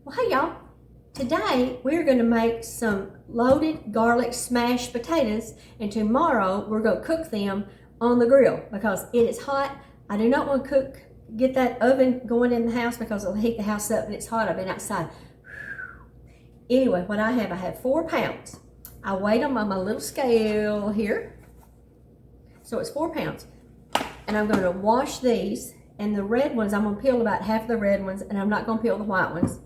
Well, hey y'all, today we're going to make some loaded garlic smashed potatoes, and tomorrow we're going to cook them on the grill because it is hot. I do not want to get that oven going in the house because it'll heat the house up and it's hot. I've been outside. Anyway, what I have 4 pounds. I weighed them on my little scale here. So it's 4 pounds. And I'm going to wash these, and the red ones, I'm going to peel about half of the red ones, and I'm not going to peel the white ones.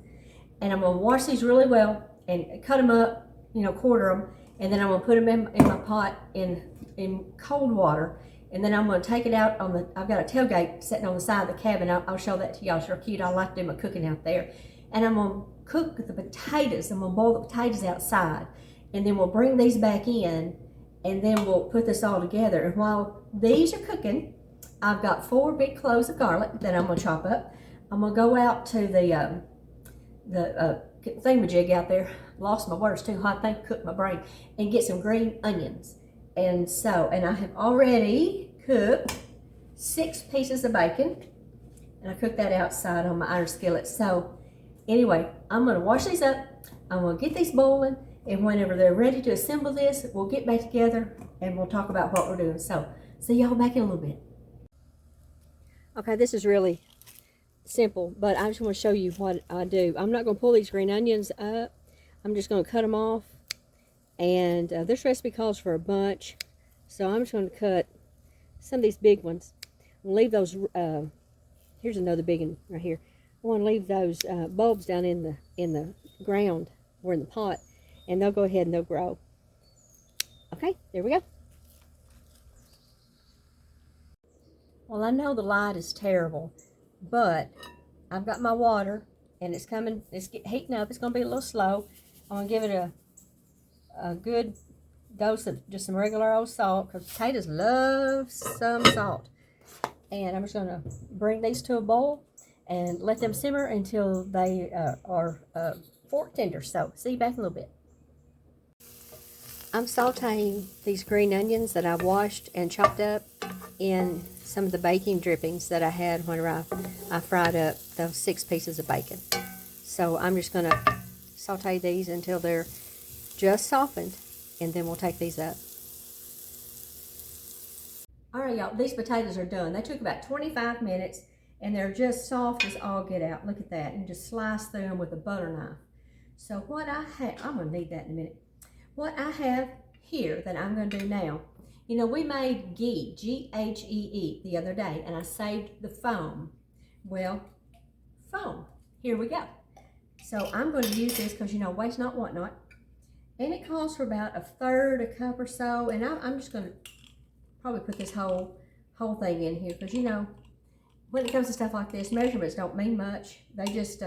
And I'm going to wash these really well and cut them up, quarter them, and then I'm going to put them in my pot in cold water. And then I'm going to take it out I've got a tailgate sitting on the side of the cabin. I'll show that to y'all. It's real cute. I like to do my cooking out there. And I'm going to cook the potatoes. I'm going to boil the potatoes outside. And then we'll bring these back in, and then we'll put this all together. And while these are cooking, I've got 4 big cloves of garlic that I'm going to chop up. I'm going to go out to the thingamajig out there, lost my words, too hot, they cooked my brain, and get some green onions. And I have already cooked 6 pieces of bacon, and I cooked that outside on my iron skillet. So anyway, I'm going to wash these up, I'm going to get these boiling, and whenever they're ready to assemble this, we'll get back together and we'll talk about what we're doing. So see y'all back in a little bit. Okay, this is really simple, but I just want to show you what I do. I'm not going to pull these green onions up. I'm just going to cut them off. And this recipe calls for a bunch, so I'm just going to cut some of these big ones. I'll leave those. Here's another big one right here. I want to leave those bulbs down in the ground or in the pot, and they'll go ahead and they'll grow. Okay, there we go. Well, I know the light is terrible, but I've got my water, and it's coming, it's heating up. It's going to be a little slow. I'm going to give it a good dose of just some regular old salt, because potatoes love some salt. And I'm just going to bring these to a boil and let them simmer until they are fork tender. So, see you back in a little bit. I'm sauteing these green onions that I washed and chopped up in some of the baking drippings that I had whenever I fried up those 6 pieces of bacon. So I'm just going to saute these until they're just softened, and then we'll take these up. Alright y'all, these potatoes are done. They took about 25 minutes, and they're just soft as all get out. Look at that. And just slice through them with a butter knife. So what I have, I'm going to need that in a minute. What I have here that I'm going to do now, we made ghee, G-H-E-E, the other day, and I saved the foam. Well, foam. Here we go. So I'm going to use this because, waste not, want not. And it calls for about 1/3 cup or so. And I'm just going to probably put this whole thing in here because, when it comes to stuff like this, measurements don't mean much. They just,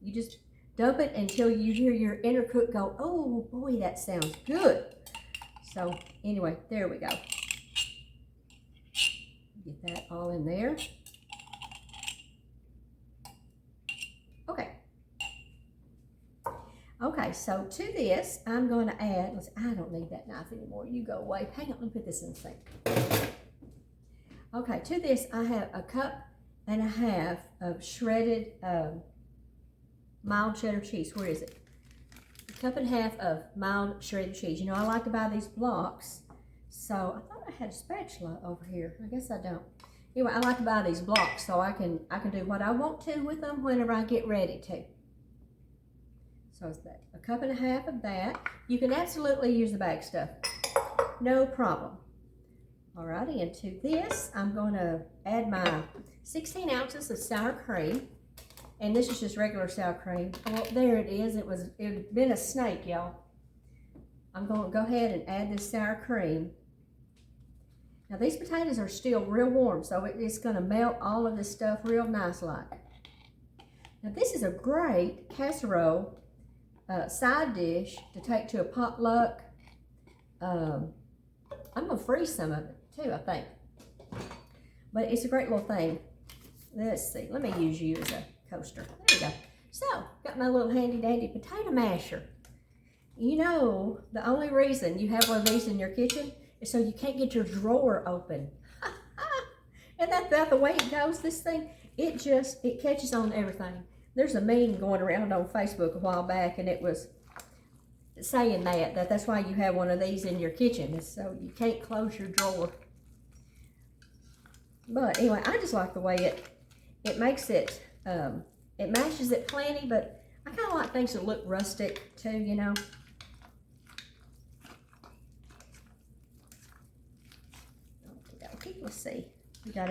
you just dump it until you hear your inner cook go, oh boy, that sounds good. So anyway, there we go. Get that all in there. Okay, so to this, I'm going to add, I don't need that knife anymore. You go away. Hang on, let me put this in the sink. Okay, to this, I have 1.5 cups of shredded mild cheddar cheese. Where is it? 1.5 cups of mild shredded cheese. I like to buy these blocks. So I thought I had a spatula over here. I guess I don't. Anyway, I like to buy these blocks so I can do what I want to with them whenever I get ready to. So it's that 1.5 cups of that. You can absolutely use the bag stuff. No problem. Alrighty, and to this, I'm going to add my 16 ounces of sour cream. And this is just regular sour cream. Oh, there it is. It had been a snake, y'all. I'm going to go ahead and add this sour cream. Now, these potatoes are still real warm, so it's going to melt all of this stuff real nice like. Now, this is a great casserole side dish to take to a potluck. I'm going to freeze some of it, too, I think. But it's a great little thing. Let's see. Let me use you as a coaster. There we go. So, got my little handy dandy potato masher. The only reason you have one of these in your kitchen is so you can't get your drawer open. And that's about the way it goes. This thing, it catches on everything. there's a meme going around on Facebook a while back, and it was saying that's why you have one of these in your kitchen, is so you can't close your drawer. But anyway, I just like the way it makes it, it mashes it plenty, but I kind of like things that look rustic too, you know. Okay, let's see. We got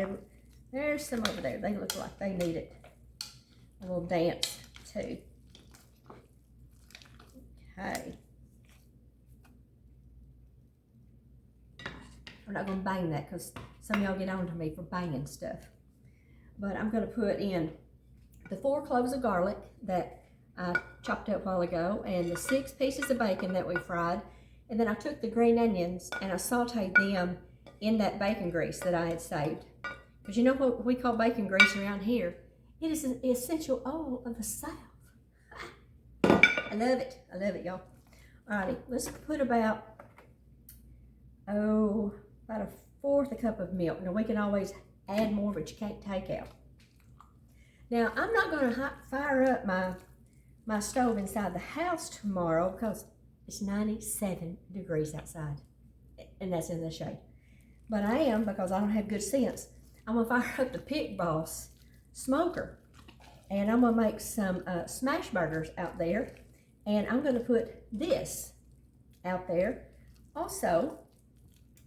there's some over there. They look like they need it. A little dance too. Okay. We're not going to bang that because some of y'all get on to me for banging stuff. But I'm going to put in the 4 cloves of garlic that I chopped up a while ago, and the 6 pieces of bacon that we fried. And then I took the green onions and I sauteed them in that bacon grease that I had saved. Because you know what we call bacon grease around here? It is an essential oil of the South. I love it. I love it, y'all. Alrighty, let's put about a 1/4 cup of milk. Now we can always add more, but you can't take out. Now I'm not going to fire up my stove inside the house tomorrow because it's 97 degrees outside, and that's in the shade. But I am, because I don't have good sense, I'm going to fire up the Pit Boss smoker, and I'm going to make some smash burgers out there, and I'm going to put this out there also,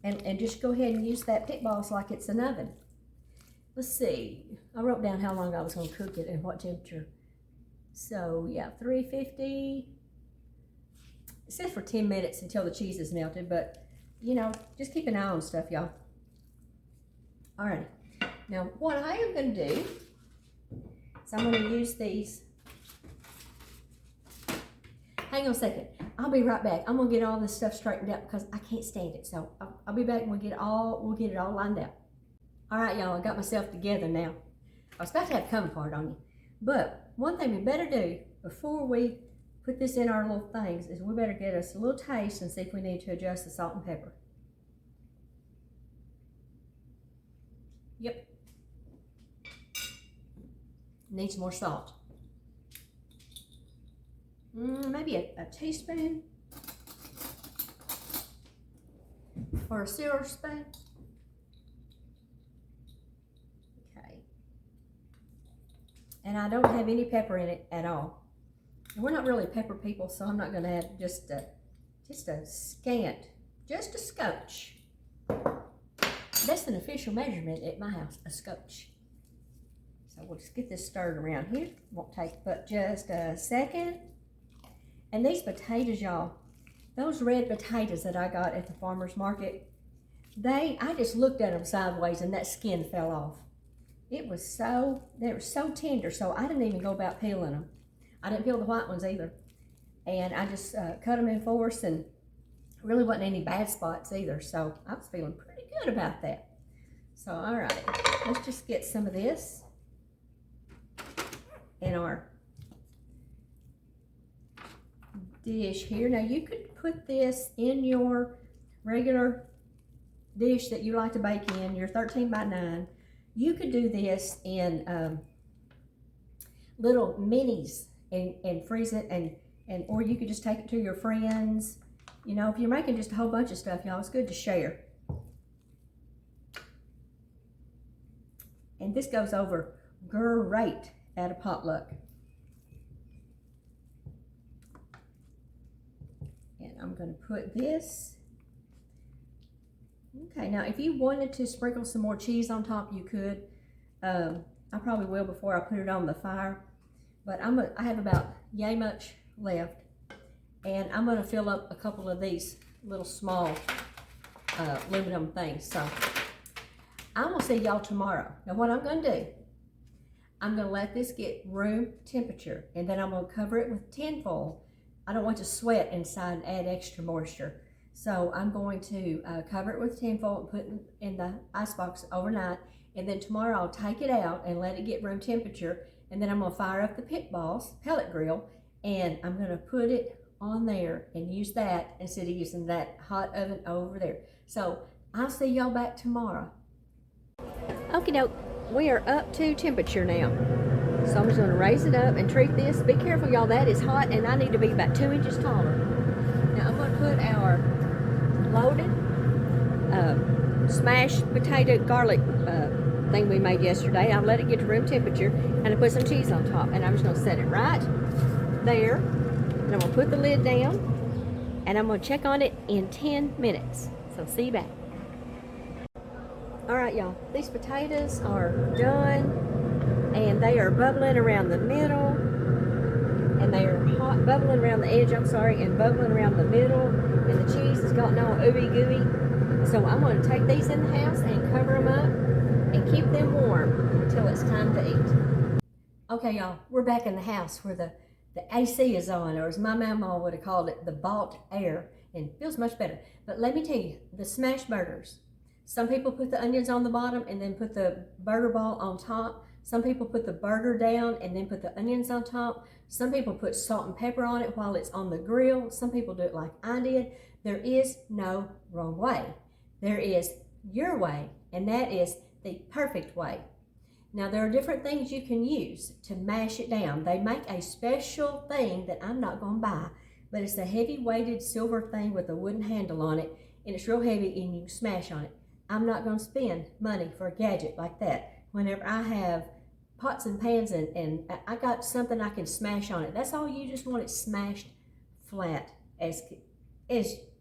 and just go ahead and use that Pit Boss like it's an oven. Let's see, I wrote down how long I was going to cook it and what temperature. So yeah, 350. It says for 10 minutes until the cheese is melted, but you know, just keep an eye on stuff, y'all. Alright, now what I am going to do is I'm going to use these. Hang on a second. I'll be right back. I'm going to get all this stuff straightened out because I can't stand it. So I'll be back and we'll get it all lined out. Alright, y'all, I got myself together now. I was about to have a come apart on you. But one thing we better do before we put this in our little things is we better get us a little taste and see if we need to adjust the salt and pepper. Yep. Needs more salt. Maybe a teaspoon or a silver spoon. Okay. And I don't have any pepper in it at all. And we're not really pepper people, so I'm not going to add just a scant, just a scotch. That's an official measurement at my house, a scotch. So we'll just get this stirred around here. Won't take but just a second. And these potatoes, y'all, those red potatoes that I got at the farmer's market, I just looked at them sideways and that skin fell off. They were so tender, so I didn't even go about peeling them. I didn't peel the white ones either. And I just cut them in fours, and really wasn't any bad spots either. So I was feeling pretty good about that. So, all right, let's just get some of this in our dish here. Now you could put this in your regular dish that you like to bake in, your 13 by 9. You could do this in little minis and freeze it, or you could just take it to your friends. You know, if you're making just a whole bunch of stuff, y'all, it's good to share. And this goes over great at a potluck. And I'm going to put this. Okay, now if you wanted to sprinkle some more cheese on top, you could. I probably will before I put it on the fire. But I have about yay much left. And I'm going to fill up a couple of these little small aluminum things. So I'm going to see y'all tomorrow. Now what I'm going to do, I'm going to let this get room temperature. And then I'm going to cover it with tin foil. I don't want to sweat inside and add extra moisture. So I'm going to cover it with tin foil and put it in the icebox overnight. And then tomorrow I'll take it out and let it get room temperature. And then I'm going to fire up the Pit Boss pellet grill. And I'm going to put it on there and use that instead of using that hot oven over there. So I'll see y'all back tomorrow. Okie doke, we are up to temperature now. So I'm just going to raise it up and treat this. Be careful, y'all. That is hot, and I need to be about 2 inches taller. Now I'm going to put our loaded smashed potato garlic thing we made yesterday. I'll let it get to room temperature, and I put some cheese on top. And I'm just going to set it right there. And I'm going to put the lid down, and I'm going to check on it in 10 minutes. So see you back. All right, y'all. These potatoes are done, and they are bubbling around the middle, and they are hot, bubbling around the edge, I'm sorry, and bubbling around the middle, and the cheese has gotten all ooey gooey. So I'm going to take these in the house and cover them up and keep them warm until it's time to eat. Okay, y'all, we're back in the house where the AC is on, or as my mama would have called it, the bought air, and it feels much better. But let me tell you, the smashed burgers. Some people put the onions on the bottom and then put the burger ball on top. Some people put the burger down and then put the onions on top. Some people put salt and pepper on it while it's on the grill. Some people do it like I did. There is no wrong way. There is your way, and that is the perfect way. Now, there are different things you can use to mash it down. They make a special thing that I'm not going to buy, but it's a heavy-weighted silver thing with a wooden handle on it, and it's real heavy, and you can smash on it. I'm not going to spend money for a gadget like that whenever I have pots and pans and I got something I can smash on it. That's all you just want it smashed flat as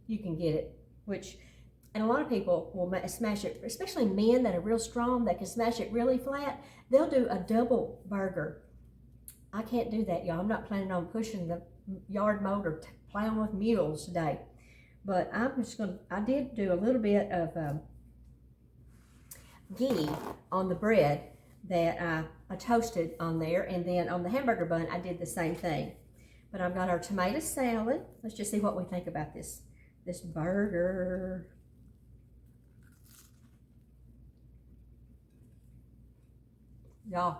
you can get it, and a lot of people will smash it, especially men that are real strong, that can smash it really flat. They'll do a double burger. I can't do that, y'all. I'm not planning on pushing the yard mower or plowing with mules today. But I did do a little bit of ghee on the bread that I toasted on there, and then on the hamburger bun I did the same thing. But I've got our tomato salad. Let's just see what we think about this burger. Y'all,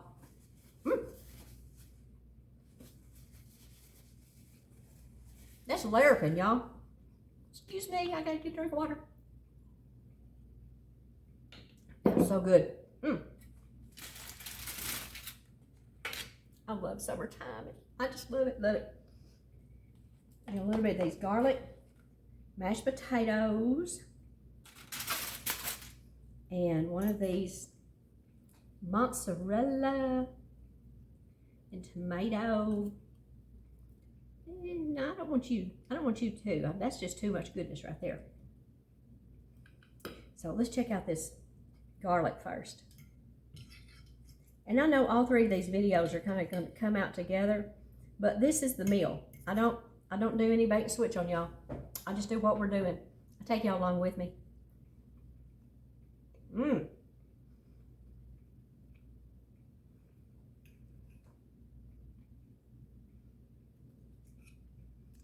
that's larping, y'all. Excuse me, I gotta get a drink of water. That's so good. I love summertime. I just love it, love it. And a little bit of these garlic, mashed potatoes, and one of these mozzarella and tomato. No, I don't want you to. That's just too much goodness right there. So let's check out this garlic first. And I know all three of these videos are kind of going to come out together, but this is the meal. I don't do any bait and switch on y'all. I just do what we're doing. I take y'all along with me.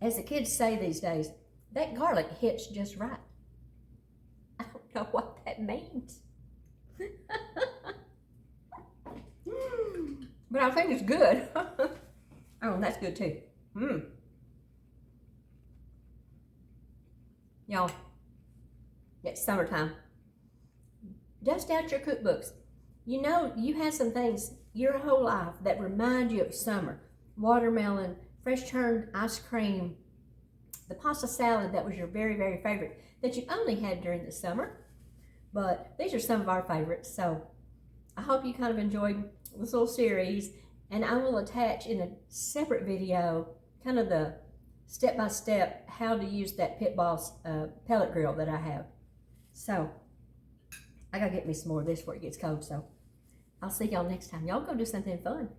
As the kids say these days, that garlic hits just right. I don't know what that means. But I think it's good. Oh, that's good too. Y'all, it's summertime. Dust out your cookbooks. You know, you have some things your whole life that remind you of summer. Watermelon, fresh churned ice cream, the pasta salad that was your very, very favorite that you only had during the summer. But these are some of our favorites. So I hope you kind of enjoyed this little series, and I will attach in a separate video kind of the step-by-step how to use that Pit Boss pellet grill that I have. So I gotta get me some more of this before it gets cold. So I'll see y'all next time. Y'all go do something fun.